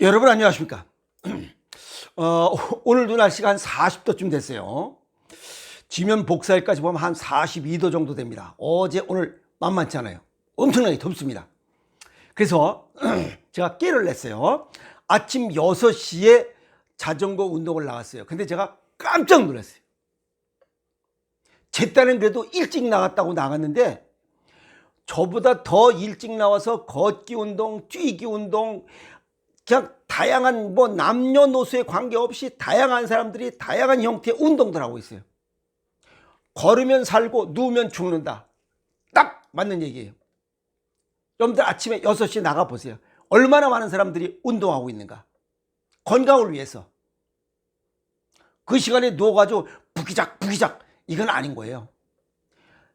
여러분 안녕하십니까? 오늘도 날씨가 한 40도쯤 됐어요. 지면 복사일까지 보면 한 42도 정도 됩니다. 어제 오늘 만만치 않아요. 엄청나게 덥습니다. 그래서 제가 깨를 냈어요. 아침 6시에 자전거 운동을 나갔어요. 근데 제가 깜짝 놀랐어요. 제 딴은 그래도 일찍 나갔다고 나갔는데 저보다 더 일찍 나와서 걷기 운동, 뛰기 운동, 그냥 다양한 남녀노소에 관계없이 다양한 사람들이 다양한 형태의 운동들 하고 있어요. 걸으면 살고 누우면 죽는다. 딱 맞는 얘기예요. 여러분들 아침에 6시에 나가보세요. 얼마나 많은 사람들이 운동하고 있는가. 건강을 위해서. 그 시간에 누워가지고 부기작 이건 아닌 거예요.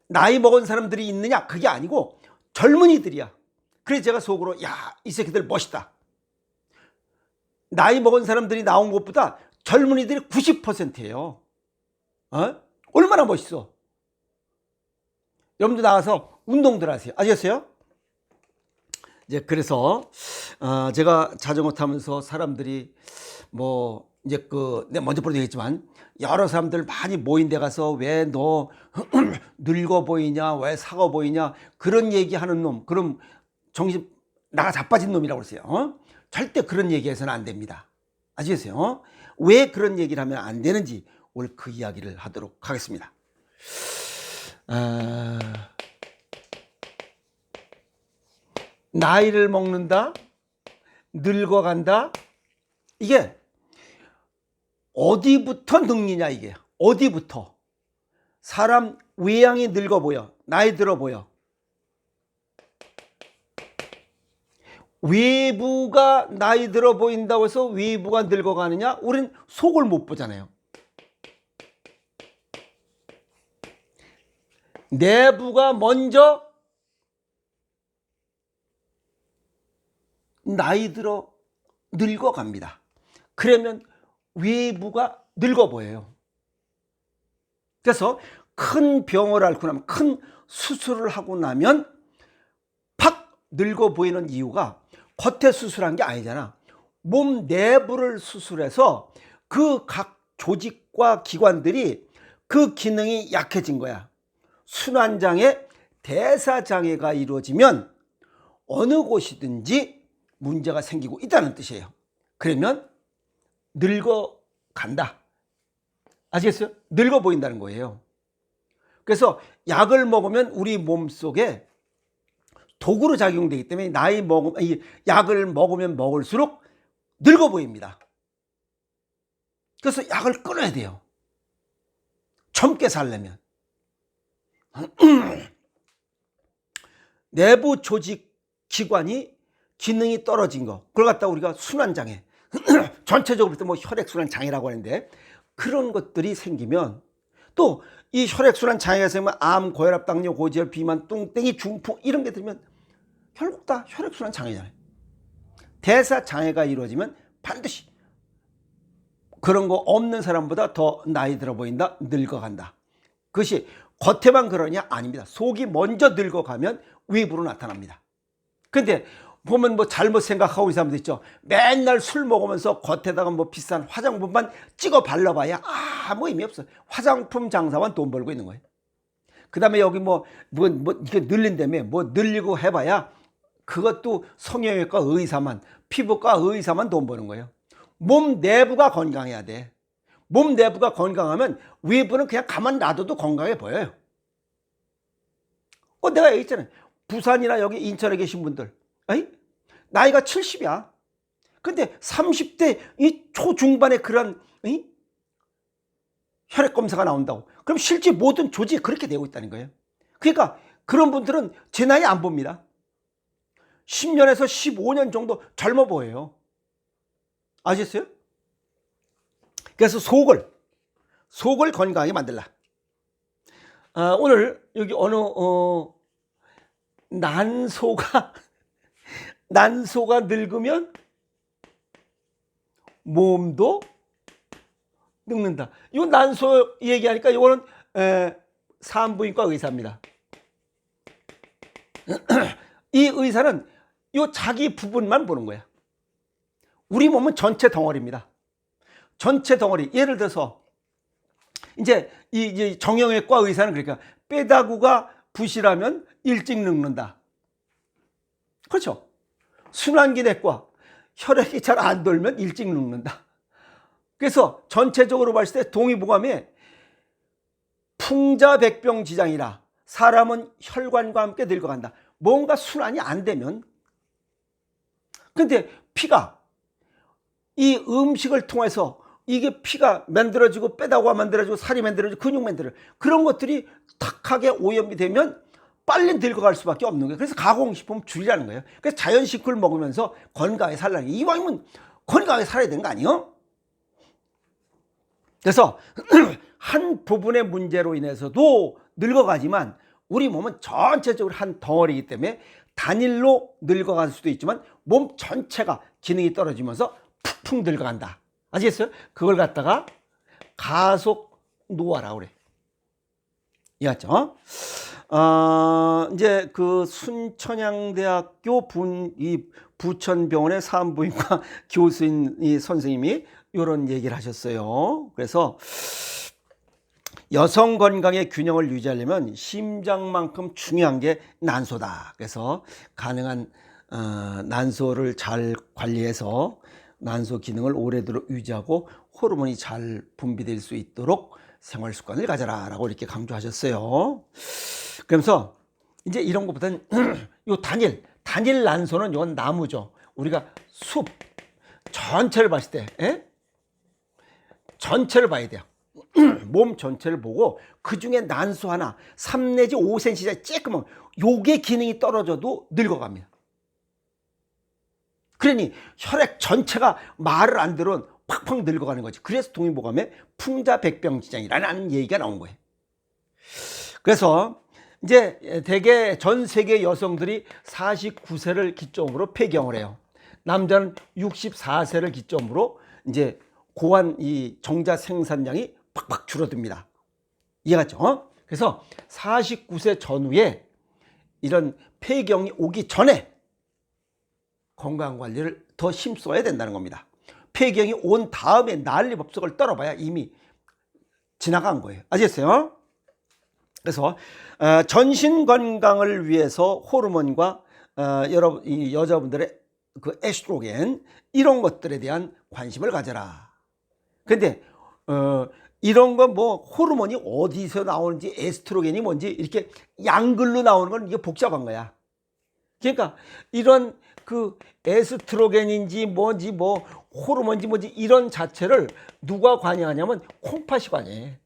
나이 먹은 사람들이 있느냐? 그게 아니고 젊은이들이야. 그래서 제가 속으로 이 새끼들 멋있다. 나이 먹은 사람들이 나온 것보다 젊은이들이 90%예요. 얼마나 멋있어. 여러분도 나가서 운동들 하세요. 아시겠어요? 이제 그래서 제가 자전거 타면서 사람들이 내가 먼저 얘기했지만 여러 사람들 많이 모인 데 가서 왜 너 늙어 보이냐, 왜 사가 보이냐 그런 얘기하는 놈, 그럼 정신 나가 자빠진 놈이라고 그러세요. 절대 그런 얘기해서는 안 됩니다. 아시겠어요? 왜 그런 얘기를 하면 안 되는지 오늘 그 이야기를 하도록 하겠습니다. 나이를 먹는다, 늙어간다, 이게 어디부터 늙느냐, 이게 어디부터. 사람 외양이 늙어 보여, 나이 들어 보여. 외부가 나이 들어 보인다고 해서 외부가 늙어가느냐? 우린 속을 못 보잖아요. 내부가 먼저 나이 들어 늙어갑니다. 그러면 외부가 늙어 보여요. 그래서 큰 병을 앓고 나면, 큰 수술을 하고 나면 팍 늙어 보이는 이유가 겉에 수술한 게 아니잖아. 몸 내부를 수술해서 그 각 조직과 기관들이 그 기능이 약해진 거야. 순환장애, 대사장애가 이루어지면 어느 곳이든지 문제가 생기고 있다는 뜻이에요. 그러면 늙어간다. 아시겠어요? 늙어 보인다는 거예요. 그래서 약을 먹으면 우리 몸속에 도구로 작용되기 때문에 이 약을 먹으면 먹을수록 늙어 보입니다. 그래서 약을 끊어야 돼요. 젊게 살려면. 내부 조직 기관이 기능이 떨어진 거, 그걸 갖다 우리가 순환장애, 전체적으로 혈액순환 장애라고 하는데, 그런 것들이 생기면 또 이 혈액순환 장애가 생기면 암, 고혈압, 당뇨, 고지혈, 비만, 뚱땡이, 중풍 이런 게 들면 결국 다 혈액순환 장애잖아요. 대사 장애가 이루어지면 반드시 그런 거 없는 사람보다 더 나이 들어 보인다, 늙어간다. 그것이 겉에만 그러냐? 아닙니다. 속이 먼저 늙어가면 외부로 나타납니다. 근데 보면 잘못 생각하고 있는 사람들 있죠. 맨날 술 먹으면서 겉에다가 비싼 화장품만 찍어 발라봐야 아무 의미 없어. 화장품 장사만 돈 벌고 있는 거예요. 그 다음에 여기 이게 늘린다며 늘리고 해봐야 그것도 성형외과 의사만, 피부과 의사만 돈 버는 거예요. 몸 내부가 건강해야 돼. 몸 내부가 건강하면 외부는 그냥 가만 놔둬도 건강해 보여요. 내가 얘기했잖아요. 부산이나 여기 인천에 계신 분들, 나이가 70이야. 근데 30대 이 초중반에 그런 혈액 검사가 나온다고. 그럼 실제 모든 조직이 그렇게 되고 있다는 거예요. 그러니까 그런 분들은 제 나이 안 봅니다. 10년에서 15년 정도 젊어 보여요. 아셨어요? 그래서 속을 건강하게 만들라. 오늘 여기 난소가 늙으면 몸도 늙는다. 이 난소 얘기하니까 이거는 산부인과 의사입니다. 이 의사는 이 자기 부분만 보는 거야. 우리 몸은 전체 덩어리입니다. 전체 덩어리. 예를 들어서 이제 이 정형외과 의사는 그러니까 뼈다구가 부실하면 일찍 늙는다. 그렇죠? 순환기내과 혈액이 잘 안 돌면 일찍 늙는다. 그래서 전체적으로 봤을 때 동의보감에 풍자백병지장이라 사람은 혈관과 함께 늙어간다. 뭔가 순환이 안 되면. 근데 피가 이 음식을 통해서 이게 피가 만들어지고 뼈다구가 만들어지고 살이 만들어지고 근육 만들어지고 그런 것들이 탁하게 오염이 되면 빨리 늙어갈 수밖에 없는 거예요. 그래서 가공식품 줄이라는 거예요. 그래서 자연식품을 먹으면서 건강하게 살라는 거예요. 이왕이면 건강하게 살아야 되는 거 아니에요? 그래서 한 부분의 문제로 인해서도 늙어가지만 우리 몸은 전체적으로 한 덩어리이기 때문에 단일로 늙어갈 수도 있지만 몸 전체가 기능이 떨어지면서 푹푹 늙어간다. 아시겠어요? 그걸 갖다가 가속 노화라고 그래. 이해했죠? 이제 그 순천향대학교 부천병원의 산부인과 교수인 이 선생님이 이런 얘기를 하셨어요. 그래서 여성 건강의 균형을 유지하려면 심장만큼 중요한 게 난소다. 그래서 가능한 난소를 잘 관리해서 난소 기능을 오래도록 유지하고 호르몬이 잘 분비될 수 있도록 생활 습관을 가져라 라고 이렇게 강조하셨어요. 그러면서 이제 이런 것보다는 요 단일 난소는 이건 나무죠. 우리가 숲 전체를 봤을 때 전체를 봐야 돼요. 몸 전체를 보고 그 중에 난소 하나 3 내지 5cm 쬐끄만 요게 기능이 떨어져도 늙어갑니다. 그러니 혈액 전체가 말을 안 들은 팍팍 늙어가는 거지. 그래서 동의보감에 풍자백병지장이라는 얘기가 나온 거예요. 그래서 이제 대개 전 세계 여성들이 49세를 기점으로 폐경을 해요. 남자는 64세를 기점으로 이제 고환 이 정자 생산량이 팍팍 줄어듭니다. 이해갔죠? 그래서 49세 전후에 이런 폐경이 오기 전에 건강관리를 더 힘써야 된다는 겁니다. 폐경이 온 다음에 난리법석을 떨어봐야 이미 지나간 거예요. 아시겠어요? 그래서 전신 건강을 위해서 호르몬과 여러분 이 여자분들의 그 에스트로겐 이런 것들에 대한 관심을 가져라. 근데 이런 건 뭐 호르몬이 어디서 나오는지 에스트로겐이 뭔지 이렇게 양글로 나오는 건 이게 복잡한 거야. 그러니까 이런 그 에스트로겐인지 뭔지 뭐 호르몬인지 뭔지 이런 자체를 누가 관여하냐면 콩팥이 관여해.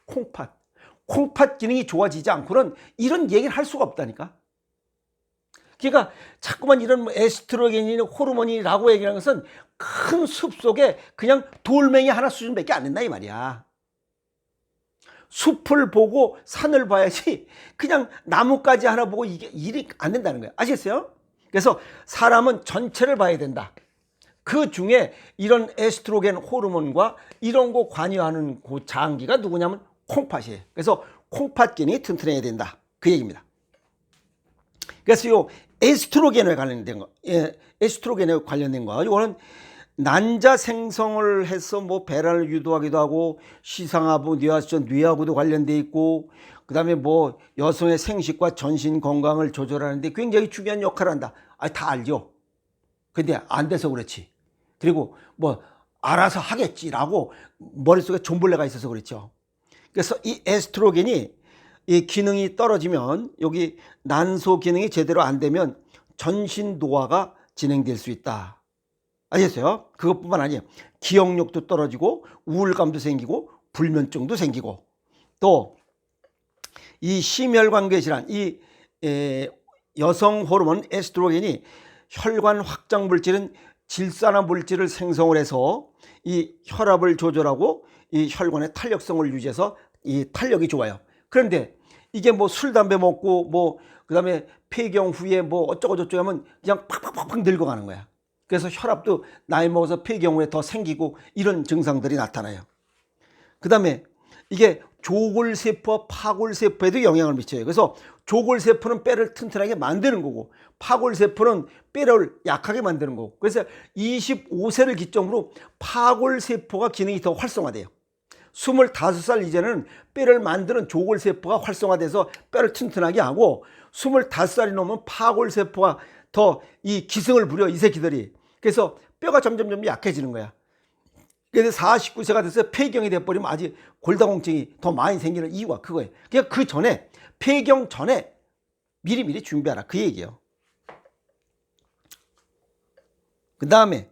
콩팥 기능이 좋아지지 않고는 이런 얘기를 할 수가 없다니까. 그러니까 자꾸만 이런 에스트로겐이나 호르몬이라고 얘기하는 것은 큰 숲 속에 그냥 돌멩이 하나 수준밖에 안 된다 이 말이야. 숲을 보고 산을 봐야지 그냥 나뭇가지 하나 보고 이게 일이 안 된다는 거야. 아시겠어요? 그래서 사람은 전체를 봐야 된다. 그 중에 이런 에스트로겐 호르몬과 이런 거 관여하는 그 장기가 누구냐면 콩팥이에요. 그래서 콩팥 기능이 튼튼해야 된다. 그 얘기입니다. 그래서 요 에스트로겐에 관련된 거, 에스트로겐에 관련된 거, 이거는 난자 생성을 해서 뭐 배란을 유도하기도 하고 시상하부, 뇌하수전, 뇌하고도 관련돼 있고 그다음에 뭐 여성의 생식과 전신 건강을 조절하는데 굉장히 중요한 역할을 한다. 다 알죠. 근데 안 돼서 그렇지. 그리고 뭐 알아서 하겠지라고 머릿속에 존벌레가 있어서 그렇죠. 그래서 이 에스트로겐이 이 기능이 떨어지면 여기 난소 기능이 제대로 안 되면 전신 노화가 진행될 수 있다. 아시겠어요? 그것뿐만 아니에요. 기억력도 떨어지고 우울감도 생기고 불면증도 생기고 또 이 심혈관계 질환, 이 여성 호르몬 에스트로겐이 혈관 확장 물질은 질산화 물질을 생성을 해서 이 혈압을 조절하고 이 혈관의 탄력성을 유지해서 이 탄력이 좋아요. 그런데 이게 뭐 술, 담배 먹고 뭐 그다음에 폐경 후에 뭐 어쩌고 저쩌고 하면 그냥 팍팍팍팍 늙어가는 거야. 그래서 혈압도 나이 먹어서 폐경 후에 더 생기고 이런 증상들이 나타나요. 그다음에 이게 조골세포와 파골세포에도 영향을 미쳐요. 그래서 조골세포는 뼈를 튼튼하게 만드는 거고 파골세포는 뼈를 약하게 만드는 거고, 그래서 25세를 기점으로 파골세포가 기능이 더 활성화돼요. 25살 이전에는 뼈를 만드는 조골세포가 활성화돼서 뼈를 튼튼하게 하고 25살이 넘으면 파골세포가 더 이 기승을 부려, 이 새끼들이. 그래서 뼈가 점점 약해지는 거야. 그래서 49세가 돼서 폐경이 돼버리면 아직 골다공증이 더 많이 생기는 이유가 그거예요. 그러니까 그 전에, 폐경 전에 미리미리 준비하라, 그 얘기예요. 그 다음에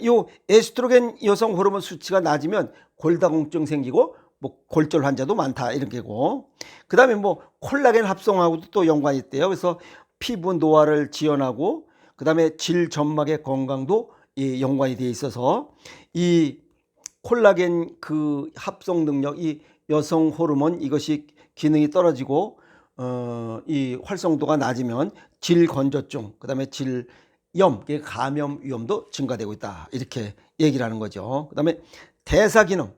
요 에스트로겐 여성 호르몬 수치가 낮으면 골다공증 생기고 뭐 골절 환자도 많다, 이렇게고, 그 다음에 뭐 콜라겐 합성하고도 또 연관이 있대요. 그래서 피부 노화를 지연하고 그 다음에 질 점막의 건강도 연관이 되어 있어서 이 콜라겐 그 합성 능력, 이 여성 호르몬 이것이 기능이 떨어지고 이 활성도가 낮으면 질 건조증, 그 다음에 질염, 감염 위험도 증가되고 있다, 이렇게 얘기를 하는 거죠. 그 다음에 대사 기능,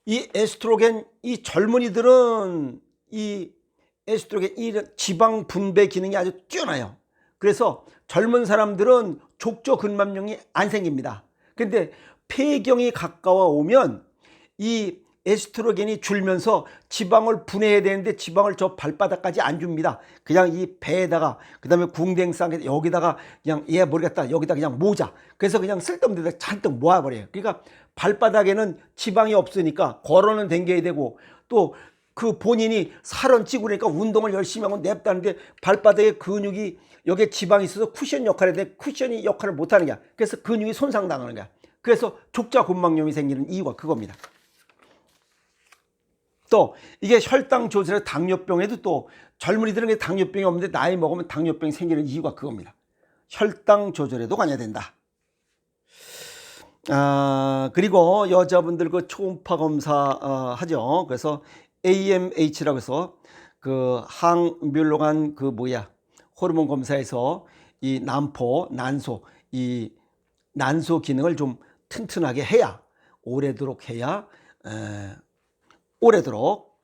이 에스트로겐, 이 젊은이들은 이 에스트로겐, 이 지방 분배 기능이 아주 뛰어나요. 그래서 젊은 사람들은 족저 근막염이 안 생깁니다. 근데 폐경이 가까워 오면 이 에스트로겐이 줄면서 지방을 분해해야 되는데 지방을 저 발바닥까지 안 줍니다. 그냥 이 배에다가, 그 다음에 궁뎅쌍에 여기다가 그냥 모르겠다, 여기다 그냥 모자, 그래서 그냥 쓸데없는 데다 잔뜩 모아버려요. 그러니까 발바닥에는 지방이 없으니까 걸어는 댕겨야 되고, 또 그 본인이 살은 찌고 그러니까 운동을 열심히 하고 냅다는데 발바닥에 근육이, 여기에 지방이 있어서 쿠션 역할을 했는데 쿠션이 역할을 못하는 거야. 그래서 근육이 손상당하는 거야. 그래서 족자 근막염이 생기는 이유가 그겁니다. 또 이게 혈당 조절에, 당뇨병에도 또 젊은이들은 당뇨병이 없는데 나이 먹으면 당뇨병이 생기는 이유가 그겁니다. 혈당 조절에도 관여된다. 그리고 여자분들 그 초음파 검사 하죠. 그래서 AMH라고 해서 그 항뮨로간 호르몬 검사에서 이 난소, 이 난소 기능을 좀 튼튼하게 해야, 오래도록 해야 오래도록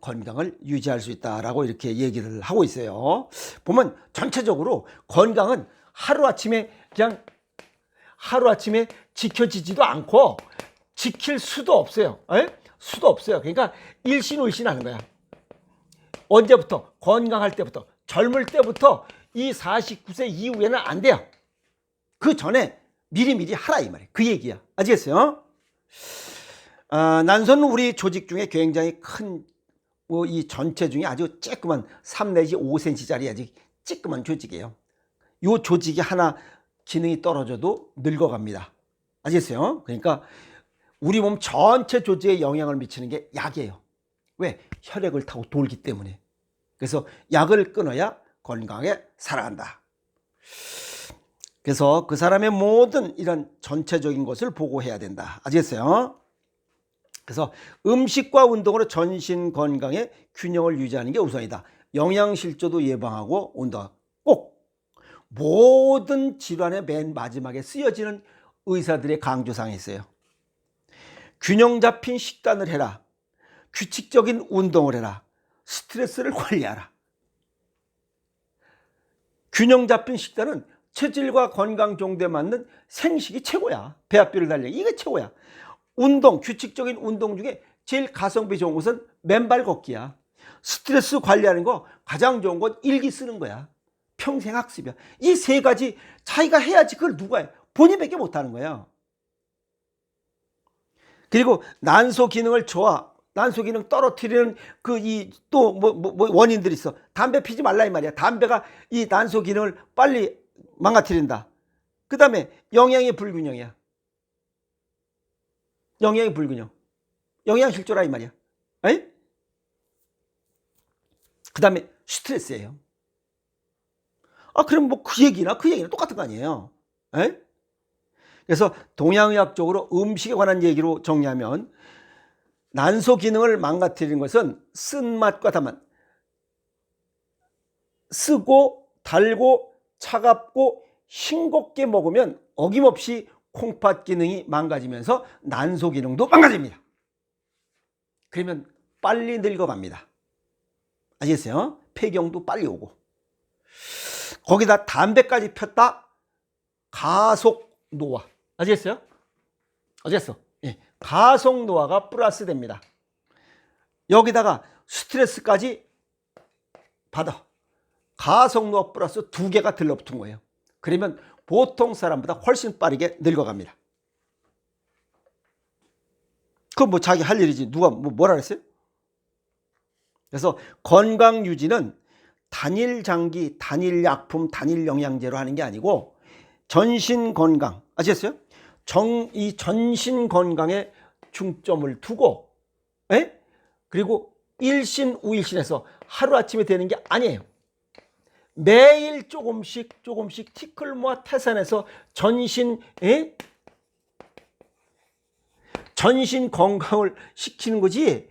건강을 유지할 수 있다라고 이렇게 얘기를 하고 있어요. 보면 전체적으로 건강은 하루아침에 지켜지지도 않고 지킬 수도 없어요. 수도 없어요. 그러니까 일신울신 하는 거야. 언제부터? 건강할 때부터, 젊을 때부터. 이 49세 이후에는 안 돼요. 그 전에 미리미리 하라, 이 말이에요. 그 얘기야. 아시겠어요? 난소는 우리 조직 중에 굉장히 큰, 이 전체 중에 아주 쬐끄만 3 내지 5cm짜리 아주 쬐끄만 조직이에요. 이 조직이 하나 기능이 떨어져도 늙어갑니다. 아시겠어요? 그러니까 우리 몸 전체 조직에 영향을 미치는 게 약이에요. 왜? 혈액을 타고 돌기 때문에. 그래서 약을 끊어야 건강하게 살아간다. 그래서 그 사람의 모든 이런 전체적인 것을 보고해야 된다. 아시겠어요? 그래서 음식과 운동으로 전신 건강의 균형을 유지하는 게 우선이다. 영양실조도 예방하고 운동. 꼭 모든 질환의 맨 마지막에 쓰여지는 의사들의 강조사항이 있어요. 균형 잡힌 식단을 해라. 규칙적인 운동을 해라. 스트레스를 관리하라. 균형 잡힌 식단은 체질과 건강 정도에 맞는 생식이 최고야. 배합비를 달리기, 이게 최고야. 운동, 규칙적인 운동 중에 제일 가성비 좋은 것은 맨발 걷기야. 스트레스 관리하는 거 가장 좋은 건 일기 쓰는 거야. 평생 학습이야. 이 세 가지 자기가 해야지. 그걸 누가 해? 본인밖에 못하는 거야. 그리고 난소 기능을 난소 기능 떨어뜨리는 원인들이 있어. 담배 피지 말라, 이 말이야. 담배가 이 난소 기능을 빨리 망가뜨린다. 그 다음에 영양의 불균형이야. 영양의 불균형. 영양실조라, 이 말이야. 그 다음에 스트레스예요. 그럼 뭐 그 얘기나 똑같은 거 아니에요. 그래서 동양의학적으로 음식에 관한 얘기로 정리하면, 난소 기능을 망가뜨리는 것은 쓴맛과 단맛, 쓰고 달고 차갑고 싱겁게 먹으면 어김없이 콩팥 기능이 망가지면서 난소 기능도 망가집니다. 그러면 빨리 늙어갑니다. 아시겠어요? 폐경도 빨리 오고. 거기다 담배까지 폈다? 가속 노화. 아시겠어요? 아시겠어? 예. 가속 노화가 플러스 됩니다. 여기다가 스트레스까지 받아. 가속 노화 플러스 2개가 들러붙은 거예요. 그러면 보통 사람보다 훨씬 빠르게 늙어갑니다. 그건 뭐 자기 할 일이지. 누가 뭐라 그랬어요? 그래서 건강 유지는 단일 장기, 단일 약품, 단일 영양제로 하는 게 아니고 전신 건강, 아시겠어요? 이 전신 건강에 중점을 두고, 에? 그리고 일신, 우일신에서 하루아침에 되는 게 아니에요. 매일 조금씩 티끌 모아 태산해서 전신 건강을 시키는 거지,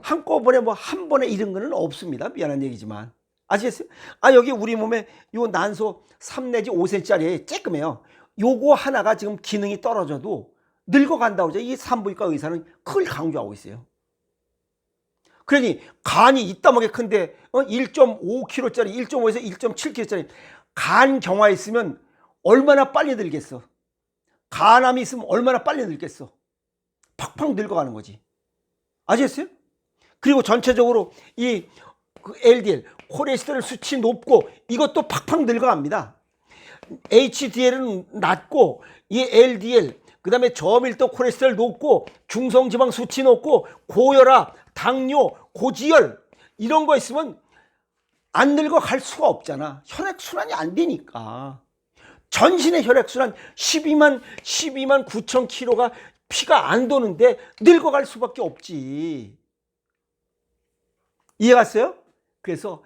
한꺼번에 뭐 한 번에 이런 거는 없습니다. 미안한 얘기지만. 아시겠어요? 여기 우리 몸에 요 난소 3 내지 5cm짜리 쬐끔해요. 요거 하나가 지금 기능이 떨어져도 늙어간다고 그러죠. 이 산부인과 의사는 그걸 강조하고 있어요. 그러니 간이 이따먹게 큰데 1.5kg짜리, 1.5에서 1.7kg짜리 간 경화 있으면 얼마나 빨리 늙겠어. 간암이 있으면 얼마나 빨리 늙겠어. 팍팍 늙어가는 거지. 아시겠어요? 그리고 전체적으로 이 LDL, 콜레스테롤 수치 높고 이것도 팍팍 늙어갑니다. HDL은 낮고 이 LDL, 그 다음에 저밀도 콜레스테롤 높고 중성지방 수치 높고 고혈압, 당뇨, 고지혈 이런 거 있으면 안 늙어갈 수가 없잖아. 혈액순환이 안 되니까. 전신의 혈액순환 12만 9천 킬로가 피가 안 도는데 늙어갈 수밖에 없지. 이해갔어요? 그래서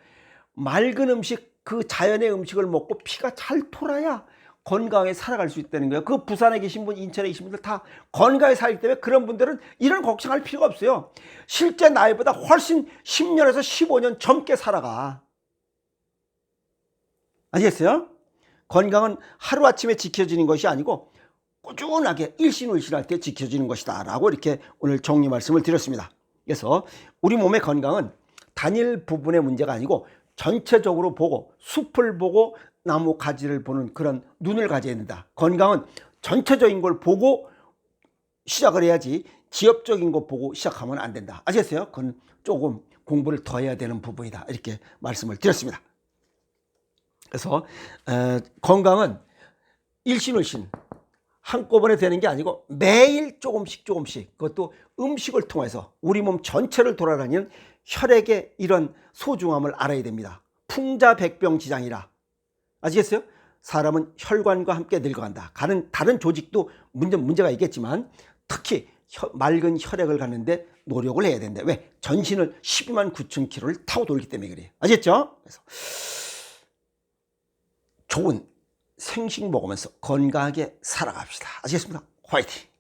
맑은 음식, 그 자연의 음식을 먹고 피가 잘 돌아야 건강하게 살아갈 수 있다는 거예요. 그 부산에 계신 분, 인천에 계신 분들 다 건강하게 살기 때문에 그런 분들은 이런 걱정할 필요가 없어요. 실제 나이보다 훨씬 10년에서 15년 젊게 살아가. 아시겠어요? 건강은 하루아침에 지켜지는 것이 아니고 꾸준하게 일신일신할 때 지켜지는 것이다 라고 이렇게 오늘 정리 말씀을 드렸습니다. 그래서 우리 몸의 건강은 단일 부분의 문제가 아니고 전체적으로 보고, 숲을 보고 나무 가지를 보는 그런 눈을 가져야 된다. 건강은 전체적인 걸 보고 시작을 해야지 지엽적인 것 보고 시작하면 안 된다. 아시겠어요? 그건 조금 공부를 더 해야 되는 부분이다. 이렇게 말씀을 드렸습니다. 그래서 건강은 일신일신 한꺼번에 되는 게 아니고 매일 조금씩 그것도 음식을 통해서 우리 몸 전체를 돌아다니는 혈액의 이런 소중함을 알아야 됩니다. 풍자백병지장이라. 아시겠어요? 사람은 혈관과 함께 늙어간다. 다른 조직도 문제가 있겠지만 특히 맑은 혈액을 갖는데 노력을 해야 된다. 왜? 전신을 12만 9천 킬로를 타고 돌기 때문에 그래요. 아시겠죠? 그래서 좋은 생식 먹으면서 건강하게 살아갑시다. 아시겠습니까? 화이팅!